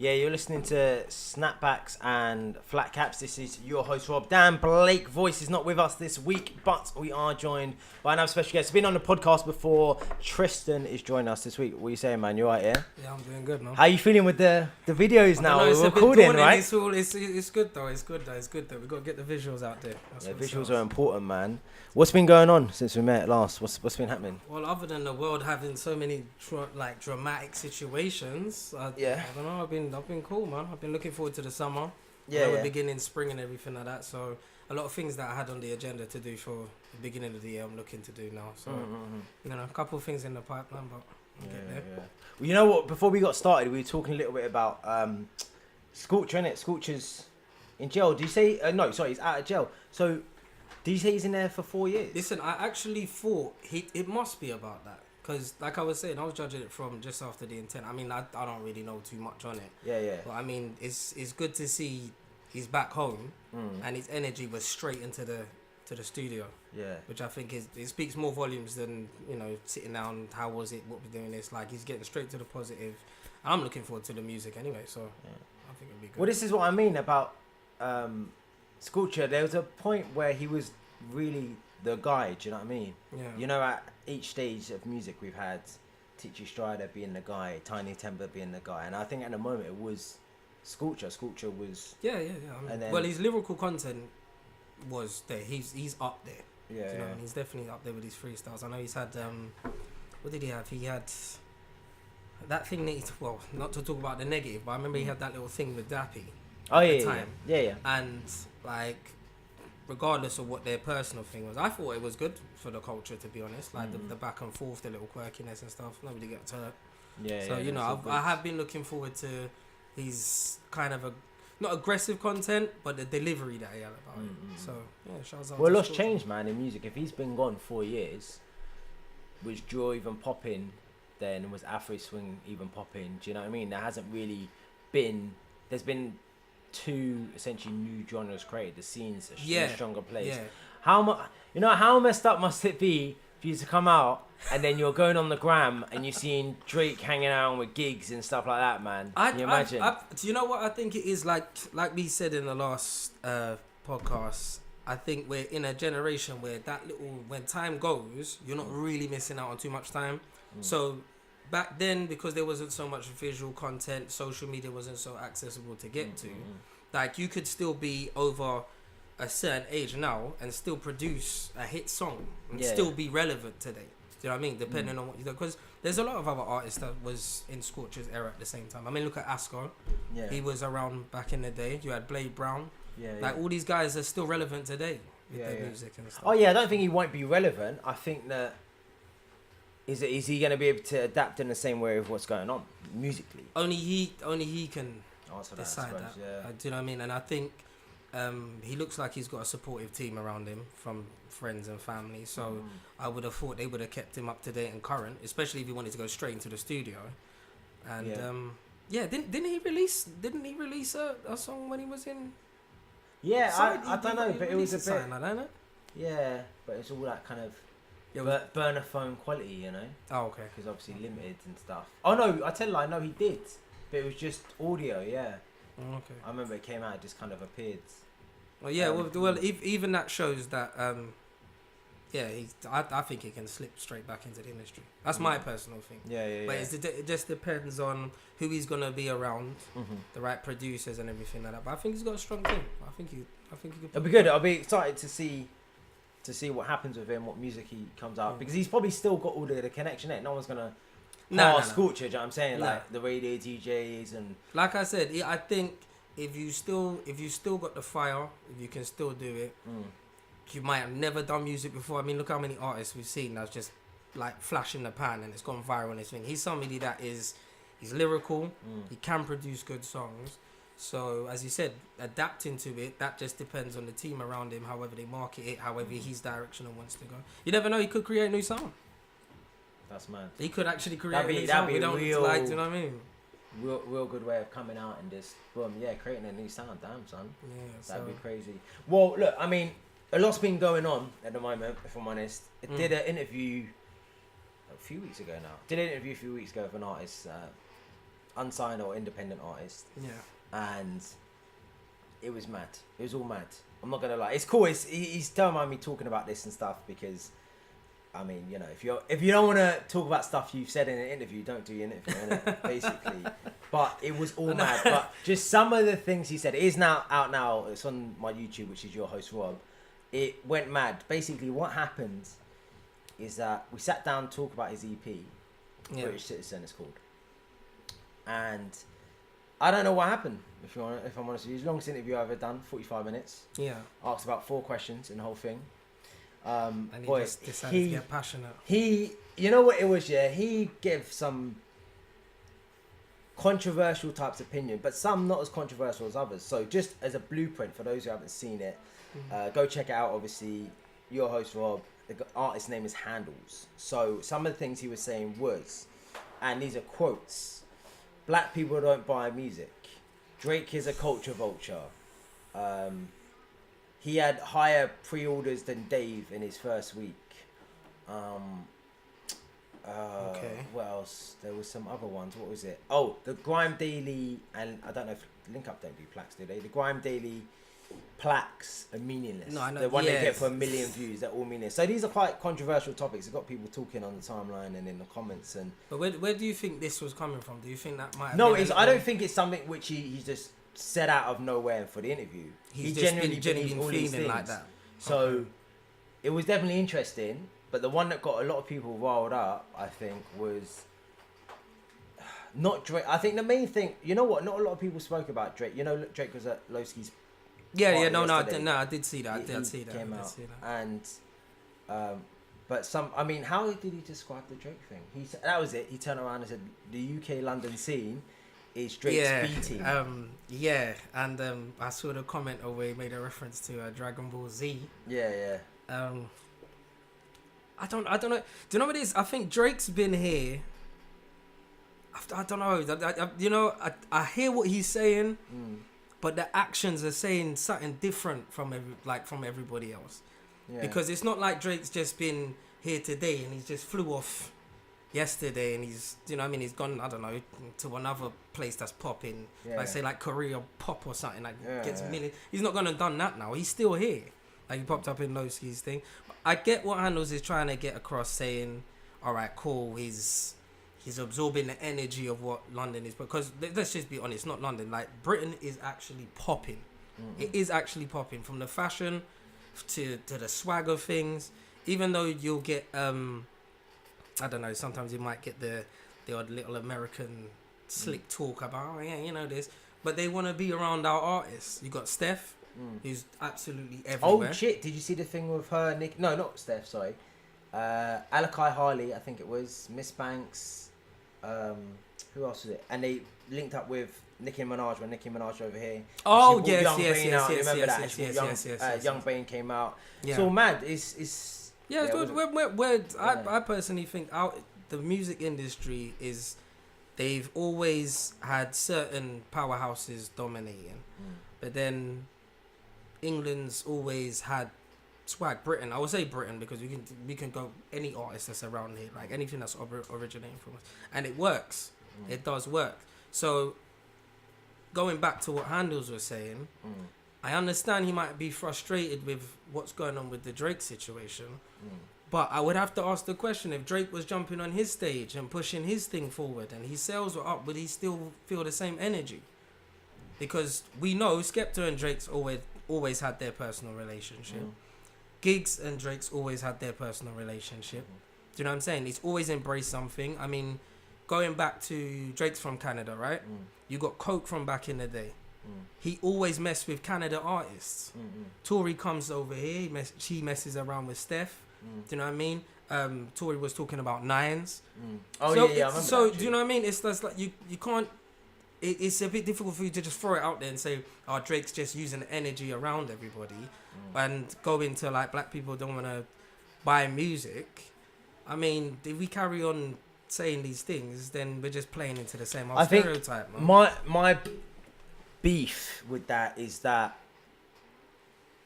Yeah, you're listening to Snapbacks and Flatcaps. This is your host, Rob. Dan Blake voice is not with us this week, but we are joined by another special guest. He's been on the podcast before. Tristan is joining us this week. What are you saying, man? You all right, yeah? Yeah, I'm doing good, man. How are you feeling with the videos now? We're recording, right? It's good though. It's good though. We've got to get the visuals out there. Visuals are important, man. What's been going on since we met last? What's been happening? Well, other than the world having so many dramatic situations, I don't know. I've been cool, man. I've been looking forward to the summer. We're beginning spring and everything like that. So a lot of things that I had on the agenda to do for the beginning of the year, I'm looking to do now. So a couple of things in the pipeline, but we'll get there. Yeah. Well, you know what? Before we got started, we were talking a little bit about Scorcher, innit? Scorcher's in jail. Do you say no? Sorry, he's out of jail. So, did you say he's in there for 4 years? Listen, I actually thought it must be about that. Because, like I was saying, I was judging it from just after the intent. I mean, I don't really know too much on it. Yeah. But, I mean, it's good to see he's back home and his energy was straight into the studio. Yeah. Which I think it speaks more volumes than, sitting down, how was it, what we're doing this. Like, he's getting straight to the positive. I'm looking forward to the music anyway, so I think it'll be good. Well, this is what I mean about Scorcher. There was a point where he was really the guy, do you know what I mean? Yeah. At each stage of music we've had Teachy Strider being the guy, Tiny Temper being the guy, and I think at the moment it was Scorcher. Scorcher was I mean, his lyrical content was there. He's up there. Yeah, you know, he's definitely up there with his freestyles. I know he's had what did he have? He had that thing that not to talk about the negative, but I remember he had that little thing with Dappy. Yeah. And like, regardless of what their personal thing was, I thought it was good for the culture, to be honest. Like the back and forth, the little quirkiness and stuff. Nobody gets hurt. I have been looking forward to his kind of not aggressive content, but the delivery that he had about it. So shouts out. Well, a lot's changed, man, in music. If he's been gone 4 years, was Draw even popping? Then was Afro Swing even popping? Do you know what I mean? There hasn't really been. There's been two essentially new genres created. The scene's a stronger place. Yeah. How messed up must it be for you to come out and then you're going on the gram and you're seeing Drake hanging out with gigs and stuff like that, man? Can you imagine? Do you know what I think it is? Like we said in the last podcast, I think we're in a generation where when time goes, you're not really missing out on too much time. So back then, because there wasn't so much visual content, social media wasn't so accessible to get to, like you could still be over a certain age now and still produce a hit song and still be relevant today. Do you know what I mean? Depending on what you do. Because there's a lot of other artists that was in Scorcher's era at the same time. I mean, look at Asco. Yeah. He was around back in the day. You had Blade Brown. All these guys are still relevant today with their music and stuff. Oh, yeah, I don't think he won't be relevant. I think that is he going to be able to adapt in the same way of what's going on musically? Only he can decide that. Do you know what I mean? And I think he looks like he's got a supportive team around him from friends and family. So I would have thought they would have kept him up to date and current, especially if he wanted to go straight into the studio. And didn't he release a song when he was in? Yeah, I don't know, but it was a bit. I don't know. Yeah, but it's all that kind of. Burner phone quality, Oh, okay. Because obviously limited and stuff. Oh no, I tell you, I know he did, but it was just audio. Yeah. Oh, okay. I remember it came out, it just kind of appeared. Well, yeah. Even that shows that. I think he can slip straight back into the industry. That's my personal thing. Yeah. But it just depends on who he's gonna be around, the right producers and everything like that. But I think he's got a strong team. I think he could. It'll be good. I'll be excited to see what happens with him, what music he comes out, because he's probably still got all the connection there. No one's gonna Scorcher, you know what I'm saying? Like the radio DJs and like I said, I think if you still got the fire, if you can still do it, you might have never done music before. I mean, look how many artists we've seen that's just like flash in the pan and it's gone viral and everything. He's somebody that he's lyrical, he can produce good songs. So, as you said, adapting to it, that just depends on the team around him, however they market it, however his direction and wants to go. You never know, he could create a new song. That's mad. He could actually create a new song. We don't do you know what I mean? Real good way of coming out and just, creating a new sound. Damn, son. Yeah, that'd be crazy. Well, look, I mean, a lot's been going on at the moment, if I'm honest. I did an interview a few weeks ago now. With an artist, unsigned or independent artist. Yeah. And it was mad. It was all mad. I'm not gonna lie. It's cool. He's don't mind me talking about this and stuff because, I mean, you know, if you don't want to talk about stuff you've said in an interview, don't do your interview, innit? Basically. But it was all mad. But just some of the things he said. It is now out now. It's on my YouTube, which is Your Host Rob. It went mad. Basically, what happened is that we sat down to talk about his EP, British Citizen it's called. And I don't know what happened, if I'm honest with you. It's the longest interview I've ever done, 45 minutes. Yeah. Asked about 4 questions in the whole thing. And he just decided to get passionate. You know what it was, yeah? He gave some controversial types of opinion, but some not as controversial as others. So just as a blueprint for those who haven't seen it, go check it out, obviously. Your Host Rob, the artist's name is Handles. So some of the things he was saying was, and these are quotes, black people don't buy music. Drake is a culture vulture. He had higher pre-orders than Dave in his first week. Okay. What else? There was some other ones. What was it? Oh, the Grime Daily, and I don't know if Link Up don't do plaques, do they? The Grime Daily plaques are meaningless. No, I know. The one they get for 1 million views, they're all meaningless. So these are quite controversial topics. They've got people talking on the timeline and in the comments. And but where do you think this was coming from? Do you think that might have no, been I don't think it's something which he just said out of nowhere for the interview. He's genuinely feeling like that. So it was definitely interesting. But the one that got a lot of people riled up, I think, was not Drake. I think the main thing, you know what? Not a lot of people spoke about Drake. You know, Drake was at Lowski's. Yeah, no, I did see that. I did see that. Came out. And, but I mean, how did he describe the Drake thing? That was it. He turned around and said, the UK London scene is Drake's B team. And I saw the comment where he made a reference to Dragon Ball Z. Yeah. I don't know. Do you know what it is? I think Drake's been here. I don't know. I hear what he's saying, but the actions are saying something different from everybody else. Yeah. Because it's not like Drake's just been here today and he's just flew off yesterday and he's he's gone, I don't know, to another place that's popping. Say like Korea pop or something gets millions. He's not gonna done that now. He's still here. Like he popped up in Lowski's thing. I get what Handles is trying to get across, saying, all right, cool, he's absorbing the energy of what London is. Because let's just be honest, not London. Like Britain is actually popping. Mm-hmm. It is actually popping, from the fashion to the swag of things. Even though you'll get, I don't know, sometimes you might get the odd little American slick talk about, oh yeah, you know this. But they want to be around our artists. You got Steph. Who's absolutely everywhere. Oh shit! Did you see the thing with her? No, not Steph. Sorry, Alakai Harley. I think it was Miss Banks. Who else was it? And they linked up with Nicki Minaj when Nicki Minaj over here. Oh yes. Young Bane came out. Yeah. So mad. It's yeah. It's good. I personally think the music industry is. They've always had certain powerhouses dominating, but then England's always had swag. Britain, I would say Britain, because we can go any artist that's around here, like anything that's originating from us, and it works. It does work. So going back to what Handles was saying, I understand he might be frustrated with what's going on with the Drake situation, but I would have to ask the question, if Drake was jumping on his stage and pushing his thing forward and his sales were up, would he still feel the same energy? Because we know Skepta and Drake's always had their personal relationship. Giggs and Drake's always had their personal relationship. Do you know what I'm saying? He's always embraced something. I mean, going back to Drake's from Canada, right? You got Coke from back in the day. He always messed with Canada artists. Tory comes over here, she messes around with Steph. Do you know what I mean? Tory was talking about Nines. Oh so, yeah. So do you know what I mean? It's just like you can't. It's a bit difficult for you to just throw it out there and say, "Oh, Drake's just using the energy around everybody," and go into like black people don't want to buy music. I mean, if we carry on saying these things, then we're just playing into the same old stereotype. Man. My beef with that is that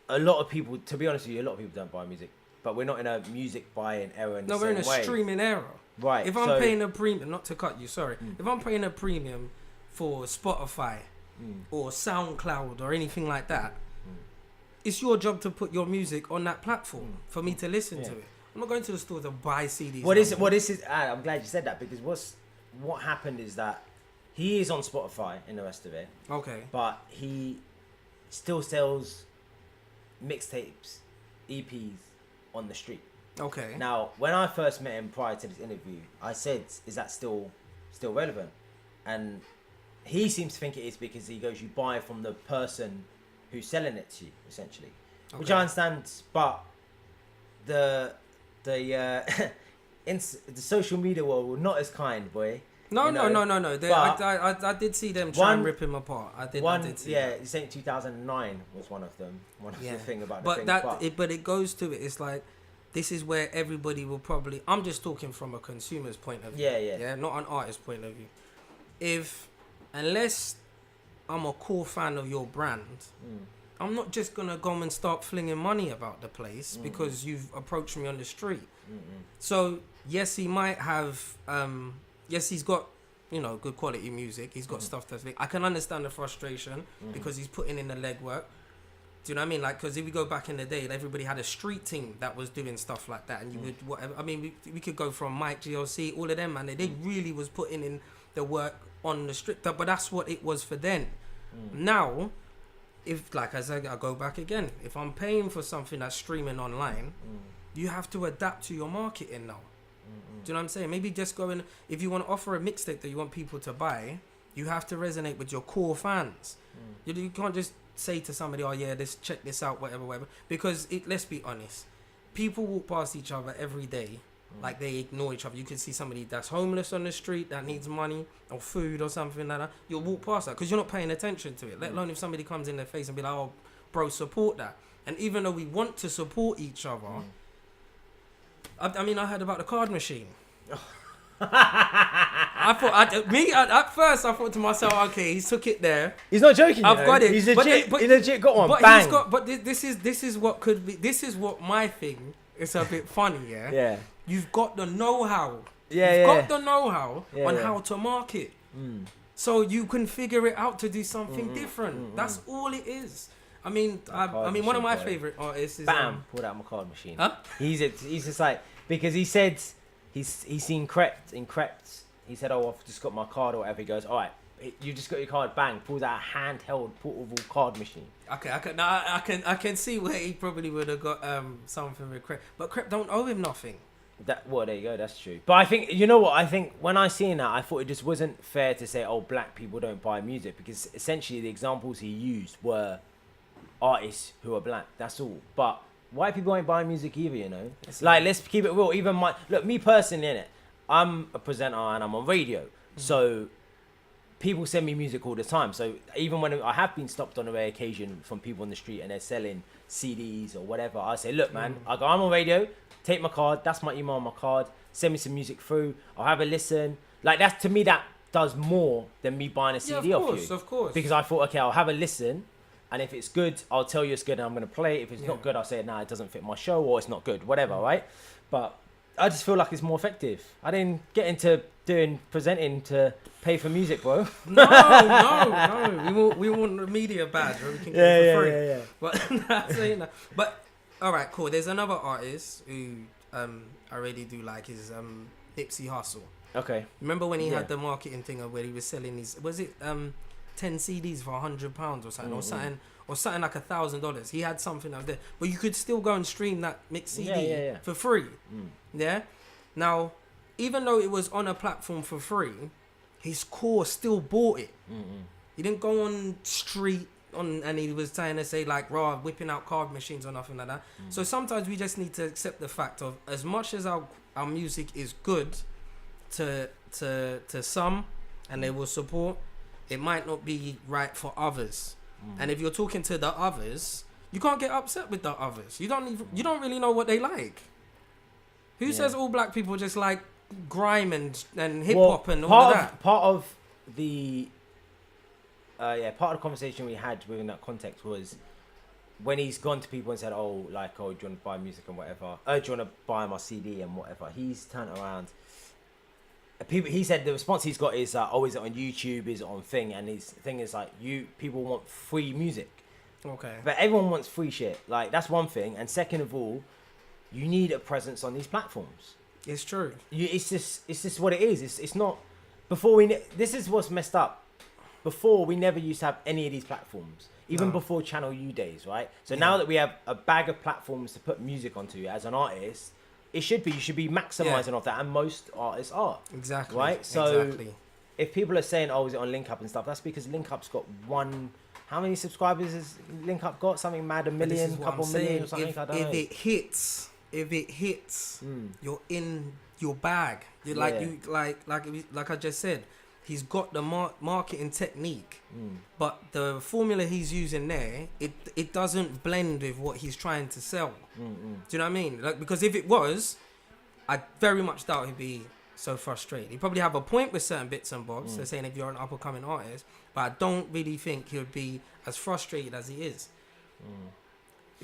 a lot of people, to be honest with you, a lot of people don't buy music. But we're not in a music buying era we're in a streaming era. Right. If I'm paying a premium, not to cut you, sorry. If I'm paying a premium for Spotify or SoundCloud or anything like that, it's your job to put your music on that platform for me to listen to it. I'm not going to the store to buy CDs. I'm glad you said that, because what happened is that he is on Spotify and the rest of it. Okay. But he still sells mixtapes, EPs on the street. Okay. Now, when I first met him prior to this interview, I said, "Is that still relevant?" And he seems to think it is, because he goes, "You buy from the person who's selling it to you, essentially," which I understand. But the social media world were not as kind, boy. No. I did see them try and rip him apart. I did see that. You saying 2009 was one of them. One of the thing about but it goes to it. It's like, this is where everybody will probably. I'm just talking from a consumer's point of view. Yeah, not an artist's point of view. Unless I'm a core fan of your brand, I'm not just gonna go and start flinging money about the place because you've approached me on the street. So yes, he might have. Yes, he's got, good quality music. He's got stuff that's big. I can understand the frustration because he's putting in the legwork. Do you know what I mean? Like, because if we go back in the day, everybody had a street team that was doing stuff like that, and you would whatever. I mean, we could go from Mike, GLC, all of them, man. They really was putting in the work on the street. But that's what it was for then. Now, if, like I said, I go back again. If I'm paying for something that's streaming online, you have to adapt to your marketing now. Do you know what I'm saying? Maybe just go in. If you want to offer a mixtape that you want people to buy, you have to resonate with your core fans. You can't just say to somebody, "Oh yeah, check this out, whatever." Because let's be honest, people walk past each other every day, like they ignore each other. You can see somebody that's homeless on the street that needs money or food or something like that. You'll walk past that because you're not paying attention to it. Let alone if somebody comes in their face and be like, "Oh, bro, support that." And even though we want to support each other. I mean, I heard about the card machine. At first I thought to myself, okay, he took it there. He's not joking. I've got it. He's legit. He legit got one. But Bang. But this is what could be. This is what my thing. It's a bit funny, yeah. Yeah. You've got the know-how. Yeah. You've got the know-how on how to market. So you can figure it out to do something different. That's all it is. I mean, one of my favorite artists is pulled out my card machine. Huh? He's just like, because he said he's seen Crept. He said, "Oh, I've just got my card," or whatever. He goes, "All right, you just got your card." Bang, pulls out a handheld portable card machine. Okay, I can see where he probably would have got something with Crept, but Crept don't owe him nothing. There you go. That's true. But I think, you know what? I think when I seen that, I thought it just wasn't fair to say, "Oh, black people don't buy music," because essentially the examples he used were artists who are black. That's all. But white people ain't buying music either, Like, let's keep it real. Even me personally, innit? I'm a presenter and I'm on radio. So people send me music all the time. So even when I have been stopped on a rare occasion from people on the street and they're selling CDs or whatever, I say, "Look, man, I'm on radio. Take my card. That's my email on my card. Send me some music through. I'll have a listen." Like, that's, to me, that does more than me buying a CD off you. Of course. Because I thought, okay, I'll have a listen. And if it's good, I'll tell you it's good and I'm going to play it. If it's not good, I'll say, "Nah, it doesn't fit my show," or "It's not good," whatever, right? But I just feel like it's more effective. I didn't get into presenting to pay for music, bro. No. We want the media badge where we can get it for free. Yeah. But not saying that. But all right, cool. There's another artist who I really do like, is Nipsey Hussle. Okay. Remember when he had the marketing thing of where he was selling these? Was it 10 CDs for £100 or something, or something like $1,000. He had something out there, but you could still go and stream that mixed CD for free. Yeah. Now, even though it was on a platform for free, his core still bought it. He didn't go on street and he was trying to say like, "Raw, whipping out card machines" or nothing like that. So sometimes we just need to accept the fact of, as much as our music is good to some, and they will support, it might not be right for others. And if you're talking to the others, you can't get upset with the others. You don't really know what they like. Who says all black people just like grime and hip hop and all of that? Part of the conversation we had within that context was when he's gone to people and said, "Oh, do you want to buy music and whatever? Do you want to buy my CD and whatever?" He's turned around people. He said the response he's got is, "Oh, is it on YouTube? Is it on thing?" And his thing is like, people want free music. Okay. But everyone wants free shit. Like that's one thing. And second of all, you need a presence on these platforms. It's true. It's just what it is. It's not. This is what's messed up. Before we never used to have any of these platforms. Even before Channel U days, right? So now that we have a bag of platforms to put music onto as an artist, you should be maximizing off that, and most artists are. Exactly. Right? So if people are saying, "Oh, is it on Link Up and stuff?" That's because Link Up's got how many subscribers has Link Up got? Something mad, 1 million, couple million or something. I don't know. If it hits, you're in your bag. You're like I just said. He's got the marketing technique, but the formula he's using there, it doesn't blend with what he's trying to sell. Do you know what I mean? Like, because if it was, I very much doubt he'd be so frustrated. He'd probably have a point with certain bits and bobs. They're saying if you're an up-and-coming artist, but I don't really think he would be as frustrated as he is.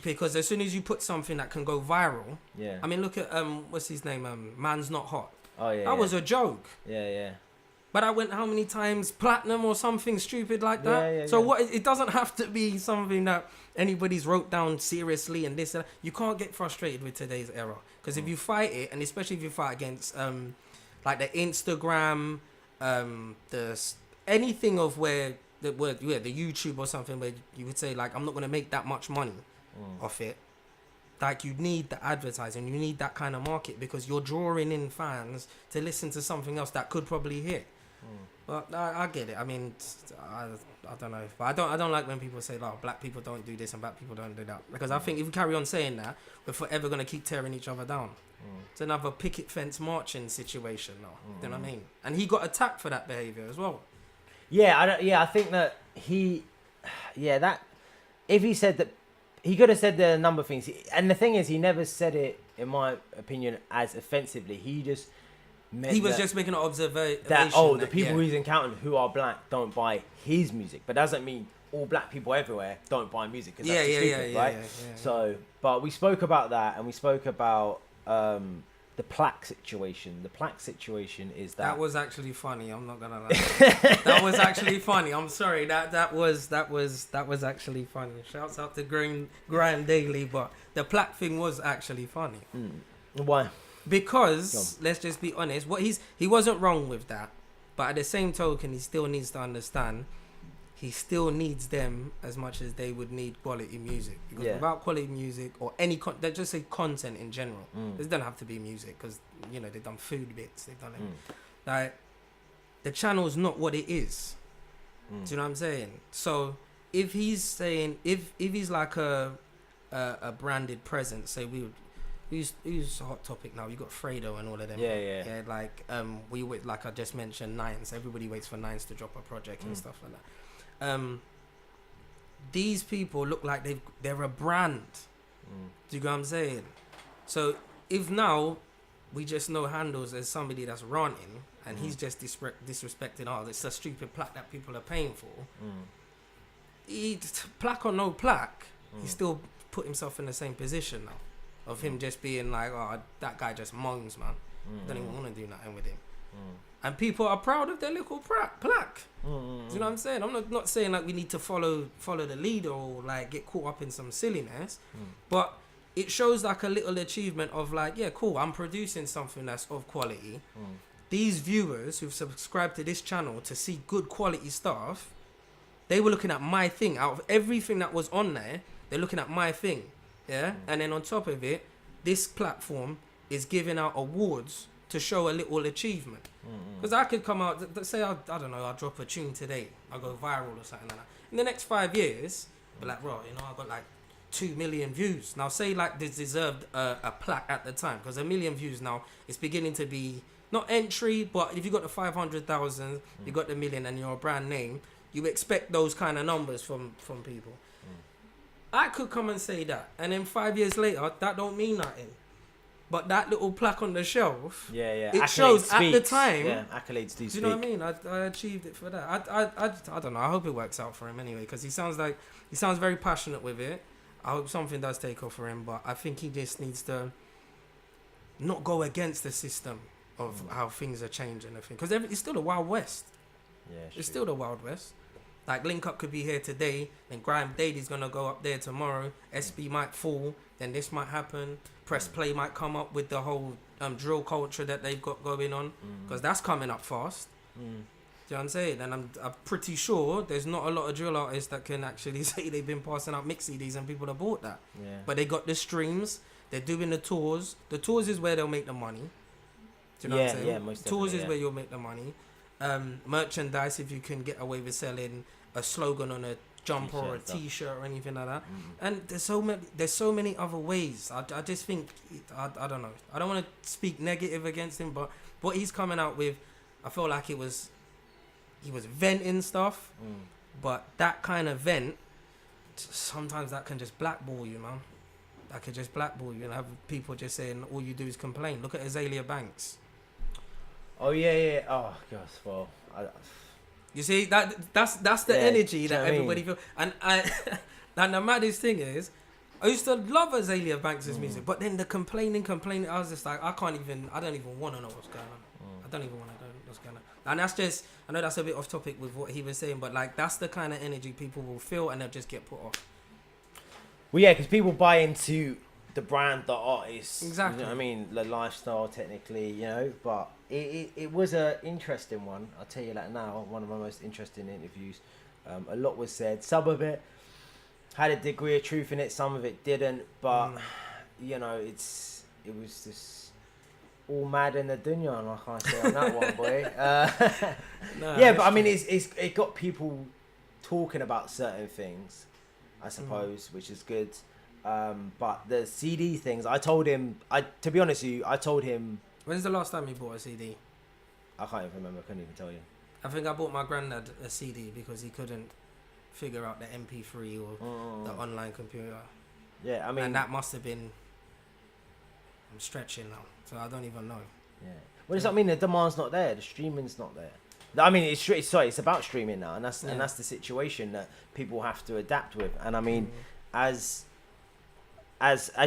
Because as soon as you put something that can go viral, I mean, look at what's his name? Man's Not Hot. Oh yeah, that was a joke. Yeah. But I went how many times platinum or something stupid like that. So what? It doesn't have to be something that anybody's wrote down seriously and this. You can't get frustrated with today's era, because if you fight it, and especially if you fight against like the Instagram, anything of where the YouTube or something where you would say like, I'm not gonna make that much money off it. Like, you need the advertising, you need that kind of market, because you're drawing in fans to listen to something else that could probably hit. But I get it. I mean, I don't know. But I don't like when people say, like, black people don't do this and black people don't do that. Because I think if we carry on saying that, we're forever going to keep tearing each other down. It's another picket fence marching situation now. You know what I mean? And he got attacked for that behaviour as well. I think that if he said that, he could have said the number of things. And the thing is, he never said it, in my opinion, as offensively. He just meant he was just making an observation that the people he's encountered who are black don't buy his music, but doesn't mean all black people everywhere don't buy music, because that's stupid, right? So, but we spoke about that, and we spoke about the plaque situation. The plaque situation is that was actually funny. I'm not gonna lie. That was actually funny. I'm sorry. That was actually funny. Shouts out to Graham Daly, but the plaque thing was actually funny. Why? Because let's just be honest. He wasn't wrong with that, but at the same token, he still needs to understand. He still needs them as much as they would need quality music. Because without quality music, or any they just say content in general. This doesn't have to be music, because they've done food bits, they've done it. Like, the channel's not what it is. Do you know what I'm saying? So if he's saying if he's like a branded presence, say who's a hot topic now? You got Fredo and all of them. Yeah. Like we wait, like I just mentioned, Nines. Everybody waits for Nines to drop a project and stuff like that. These people look like they're a brand. Do you get what I'm saying? So if now we just know Handles as somebody that's ranting, and he's just disrespecting, it's a stupid plaque that people are paying for. Plaque or no plaque, he still put himself in the same position now, of him just being like, that guy just moans, man. Don't even want to do nothing with him. And people are proud of their little plaque. Do you know what I'm saying? I'm not saying like we need to follow the leader or like get caught up in some silliness, but it shows like a little achievement of like, yeah, cool, I'm producing something that's of quality. These viewers who've subscribed to this channel to see good quality stuff, they were looking at my thing. Out of everything that was on there, they're looking at my thing. Yeah? And then on top of it, this platform is giving out awards to show a little achievement. Because I could come out, say I don't know, I'll drop a tune today, I'll go viral or something like that. In the next 5 years, be like, bro, I got like 2 million views. Now say like this deserved a plaque at the time, because 1 million views now, it's beginning to be not entry, but if you got the 500,000, you got the million, and you're a brand name, you expect those kind of numbers from people. I could come and say that, and then 5 years later, that don't mean nothing. But that little plaque on the shelf, it accolades shows at the time. Yeah, accolades do you know what I mean? I achieved it for that. I don't know. I hope it works out for him anyway, because he sounds very passionate with it. I hope something does take off for him, but I think he just needs to not go against the system. of how things are changing and things. Because it's still the Wild West. Yeah, It's still the Wild West. Like, Link Up could be here today, then Grime Daily's going to go up there tomorrow. SB might fall, then this might happen. Press Play might come up with the whole drill culture that they've got going on. Because that's coming up fast. Do you know what I'm saying? And I'm pretty sure there's not a lot of drill artists that can actually say they've been passing out mix CDs and people have bought that. Yeah. But they got the streams. They're doing the tours. The tours is where they'll make the money. Do you know what I'm saying? Yeah, most Tours definitely, is where you'll make the money. Merchandise, if you can get away with selling a slogan on a jumper or a t-shirt or anything like that. And there's so many other ways. I just think I don't know. I don't want to speak negative against him, but what he's coming out with, I feel like he was venting stuff, but that kind of vent, sometimes that can just blackball you, man. That could just blackball you and have people just saying all you do is complain. Look at Azalea Banks. Oh yeah. Oh gosh, well, you see that's the energy that everybody feels. And and the maddest thing is, I used to love Azalea Banks' music, but then the complaining. I was just like, I don't even want to know what's going on. I don't even want to know what's going on. And that's just, I know that's a bit off topic with what he was saying, but like that's the kind of energy people will feel and they'll just get put off. Well, yeah, because people buy into the brand, the artist. Exactly. You know what I mean? The lifestyle, technically, you know. But it was an interesting one. I'll tell you that now. One of my most interesting interviews. A lot was said. Some of it had a degree of truth in it. Some of it didn't. But, you know, it was just all mad in the dunya, and I can't say on that one, boy. Yeah, but I mean, it got people talking about certain things, I suppose, which is good. But the CD things, I told him, to be honest with you, I told him... When's the last time you bought a CD? I can't even remember, I couldn't even tell you. I think I bought my granddad a CD because he couldn't figure out the MP3 or the online computer. Yeah, I mean... And that must have been... I'm stretching now, so I don't even know. Yeah. Well, does that mean the demand's not there? The streaming's not there? I mean, it's about streaming now, and that's the situation that people have to adapt with. And I mean, as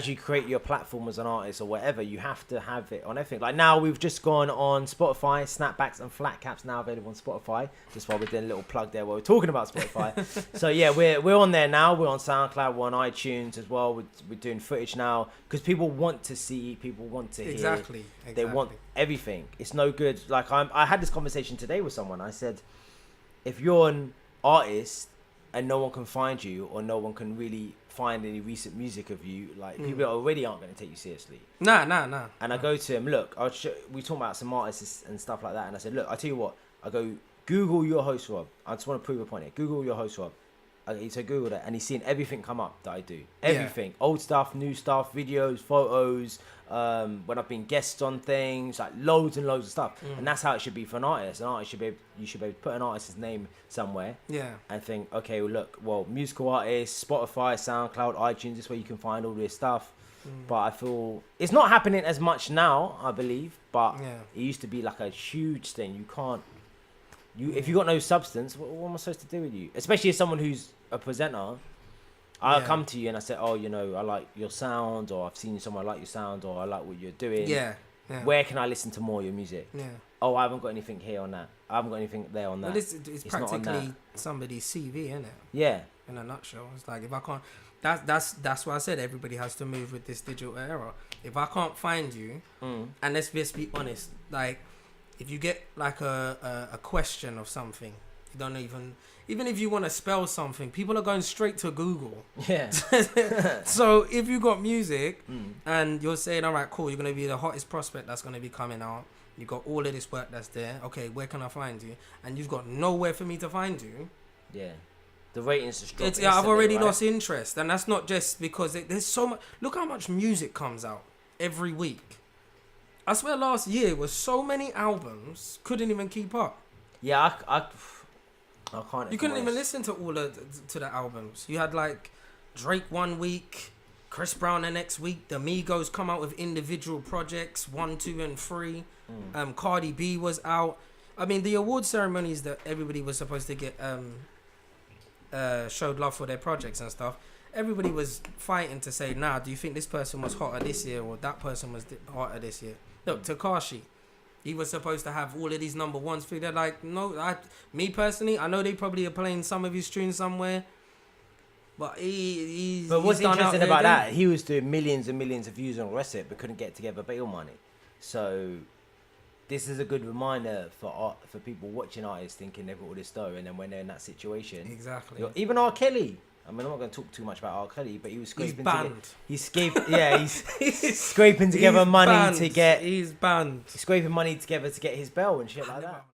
you create your platform as an artist or whatever, you have to have it on everything. Like now, we've just gone on Spotify. Snapbacks and Flatcaps now available on Spotify. Just while we're doing a little plug there while we're talking about Spotify. So yeah, we're on there now. We're on SoundCloud. We're on iTunes as well. We're doing footage now because people want to see. People want to hear. Exactly. They want everything. It's no good. Like I had this conversation today with someone. I said, if you're an artist and no one can find you or no one can really find any recent music of you, like people already aren't going to take you seriously. Nah. And I go to him, look, we talk about some artists and stuff like that, and I said, look, I tell you what, I go Google YourHostRob. I just want to prove a point here. Google YourHostRob. He said Google that, and he's seen everything come up that I do. Everything, old stuff, new stuff, videos, photos. When I've been guests on things, like loads and loads of stuff, and that's how it should be for an artist. An artist you should be able to put an artist's name somewhere, and think, okay, well, musical artists, Spotify, SoundCloud, iTunes, this way you can find all this stuff. But I feel it's not happening as much now, I believe, but it used to be like a huge thing. You can't, if you got no substance, what am I supposed to do with you? Especially as someone who's a presenter. I'll come to you and I say, oh, you know, I like your sound, or I've seen you somewhere, I like your sound, or I like what you're doing. Yeah. Where can I listen to more of your music? Yeah. Oh, I haven't got anything here on that. I haven't got anything there on that. Well, it's practically somebody's CV, isn't it? Yeah. In a nutshell, it's like if I can't, that's why I said everybody has to move with this digital era. If I can't find you, and let's just be honest, like if you get like a question of something, you don't even if you want to spell something, people are going straight to Google. Yeah. So if you got music and you're saying, all right, cool, you're going to be the hottest prospect that's going to be coming out. You got all of this work that's there. Okay, where can I find you? And you've got nowhere for me to find you. Yeah. The ratings just dropped. I've already lost interest. And that's not just because there's so much. Look how much music comes out every week. I swear last year was so many albums, couldn't even keep up. Yeah, I can't. You couldn't even listen to all to the albums. You had like Drake one week, Chris Brown the next week. The Migos come out with individual projects 1, 2, and 3. Cardi B was out. I mean, the award ceremonies that everybody was supposed to get showed love for their projects and stuff. Everybody was fighting to say, nah, do you think this person was hotter this year or that person was hotter this year? Look, Tekashi. He was supposed to have all of these number ones. They're like, no, me personally, I know they probably are playing some of his tunes somewhere. But But what's he's done interesting out about there, that, he was doing millions and millions of views on Reset, but couldn't get together bail money. So this is a good reminder for people watching artists thinking they've got all this dough, and then when they're in that situation, Exactly. Even R. Kelly. I mean, I'm not going to talk too much about R. Kelly, but he was scraping. He's banned. He's scraping together money to get. He's banned. Scraping money together to get his bail and shit like that.